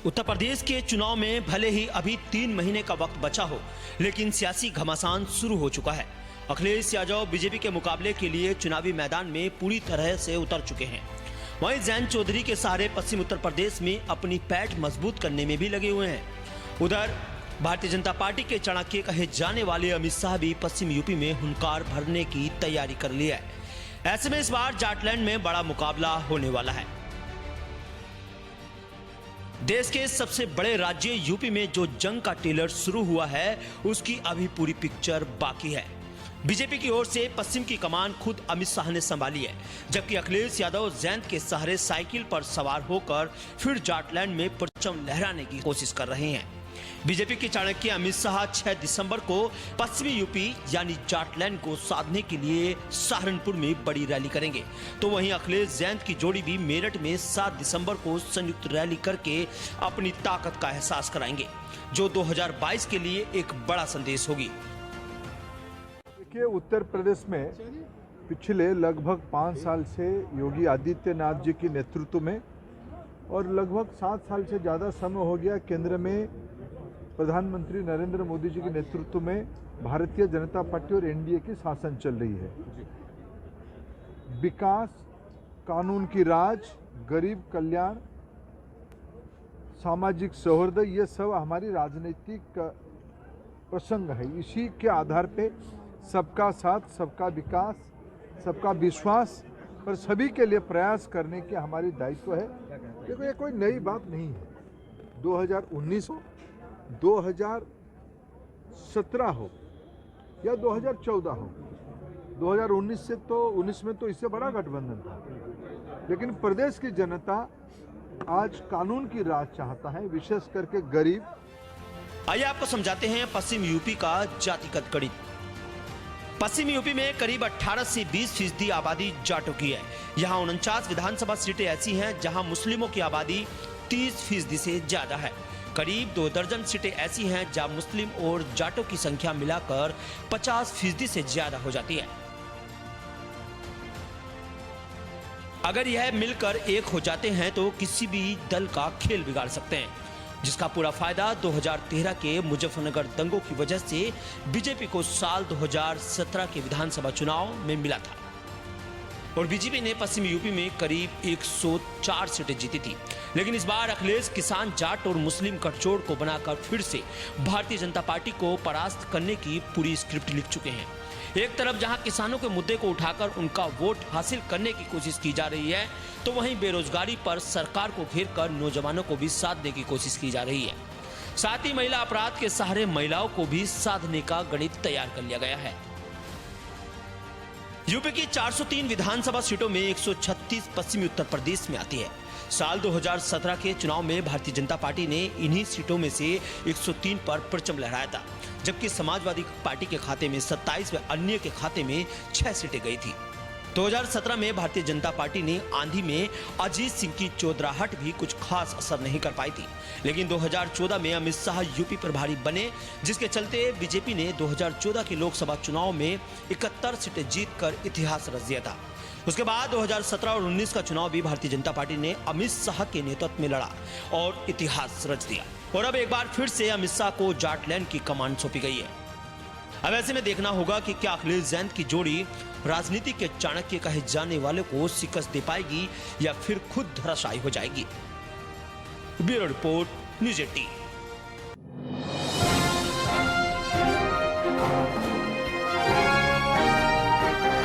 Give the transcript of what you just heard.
उत्तर प्रदेश के चुनाव में भले ही अभी 3 महीने का वक्त बचा हो, लेकिन सियासी घमासान शुरू हो चुका है। अखिलेश यादव बीजेपी के मुकाबले के लिए चुनावी मैदान में पूरी तरह से उतर चुके हैं। वहीं जयंत चौधरी के सहारे पश्चिम उत्तर प्रदेश में अपनी पैठ मजबूत करने में भी लगे हुए हैं। उधर भारतीय जनता पार्टी के चाणक्य कहे जाने वाले अमित शाह भी पश्चिम यूपी में हुंकार भरने की तैयारी कर लिया है। ऐसे में इस बार जाटलैंड में बड़ा मुकाबला होने वाला है। देश के सबसे बड़े राज्य यूपी में जो जंग का ट्रेलर शुरू हुआ है, उसकी अभी पूरी पिक्चर बाकी है। बीजेपी की ओर से पश्चिम की कमान खुद अमित शाह ने संभाली है, जबकि अखिलेश यादव जयंत के सहारे साइकिल पर सवार होकर फिर जाटलैंड में परचम लहराने की कोशिश कर रहे हैं। बीजेपी के चाणक्य अमित शाह 6 दिसंबर को पश्चिमी यूपी यानी जाटलैंड को साधने के लिए सहारनपुर में बड़ी रैली करेंगे, तो वहीं अखिलेश जयंत की जोड़ी भी मेरठ में 7 दिसंबर को संयुक्त रैली करके अपनी ताकत का एहसास कराएंगे, जो 2022 के लिए एक बड़ा संदेश होगी। देखिए, उत्तर प्रदेश में पिछले लगभग 5 साल से योगी आदित्यनाथ जी के नेतृत्व में और लगभग 7 साल से ज़्यादा समय हो गया केंद्र में प्रधानमंत्री नरेंद्र मोदी जी के नेतृत्व में भारतीय जनता पार्टी और एनडीए की शासन चल रही है। विकास, कानून की राज, गरीब कल्याण, सामाजिक सौहार्द, ये सब हमारी राजनीतिक प्रसंग है। इसी के आधार पे सबका साथ, सबका विकास, सबका विश्वास पर सभी के लिए प्रयास करने की हमारी दायित्व है। देखो, ये कोई नई बात नहीं है। 2019 हो, 2017 हो या 2014 हो, 2019 में तो इससे बड़ा गठबंधन था, लेकिन प्रदेश की जनता आज कानून की राज चाहता है, विशेष करके गरीब। आइए आपको समझाते हैं पश्चिम यूपी का जातिगत गणित। पश्चिम यूपी में करीब 18 से 20% आबादी जाटों की है। यहाँ 49 विधानसभा सीटें ऐसी हैं जहां मुस्लिमों की आबादी 30% से ज्यादा है। करीब 2 दर्जन सीटें ऐसी हैं जहां मुस्लिम और जाटों की संख्या मिलाकर 50% से ज्यादा हो जाती है। अगर यह मिलकर एक हो जाते हैं तो किसी भी दल का खेल बिगाड़ सकते हैं, जिसका पूरा फायदा 2013 के मुजफ्फरनगर दंगों की वजह से बीजेपी को साल 2017 के विधानसभा चुनाव में मिला था। और बीजेपी ने पश्चिमी यूपी में करीब 104 सीटें जीती थी। लेकिन इस बार अखिलेश किसान, जाट और मुस्लिम गठजोड़ को बनाकर फिर से भारतीय जनता पार्टी को परास्त करने की पूरी स्क्रिप्ट लिख चुके हैं। एक तरफ जहां किसानों के मुद्दे को उठाकर उनका वोट हासिल करने की कोशिश की जा रही है, तो वहीं बेरोजगारी पर सरकार को घेरकर नौजवानों को भी साधने की कोशिश की जा रही है। साथ ही महिला अपराध के सहारे महिलाओं को भी साधने का गणित तैयार कर लिया गया है। यूपी की 403 विधानसभा सीटों में 136 पश्चिमी उत्तर प्रदेश में आती है। साल 2017 के चुनाव में भारतीय जनता पार्टी ने इन्हीं सीटों में से 103 पर परचम लहराया था, जबकि समाजवादी पार्टी के खाते में 27 व अन्य के खाते में 6 सीटें गई थी। 2017 में भारतीय जनता पार्टी ने आंधी में अजीत सिंह की चौधराहट भी कुछ खास असर नहीं कर पाई थी, लेकिन 2014 में अमित शाह यूपी प्रभारी बने, जिसके चलते बीजेपी ने 2014 के लोकसभा चुनाव में 71 सीटें जीतकर इतिहास रच दिया था। उसके बाद 2017 और 19 का चुनाव भी भारतीय जनता पार्टी ने अमित शाह के नेतृत्व में लड़ा और इतिहास रच दिया। और अब एक बार फिर से अमित शाह को जाटलैंड की कमान सौंपी गई है। अब ऐसे में देखना होगा कि क्या अखिलेश जयंत की जोड़ी राजनीति के चाणक्य कहे जाने वाले को शिकस्त दे पाएगी या फिर खुद धराशायी हो जाएगी। Bureau report, news 18।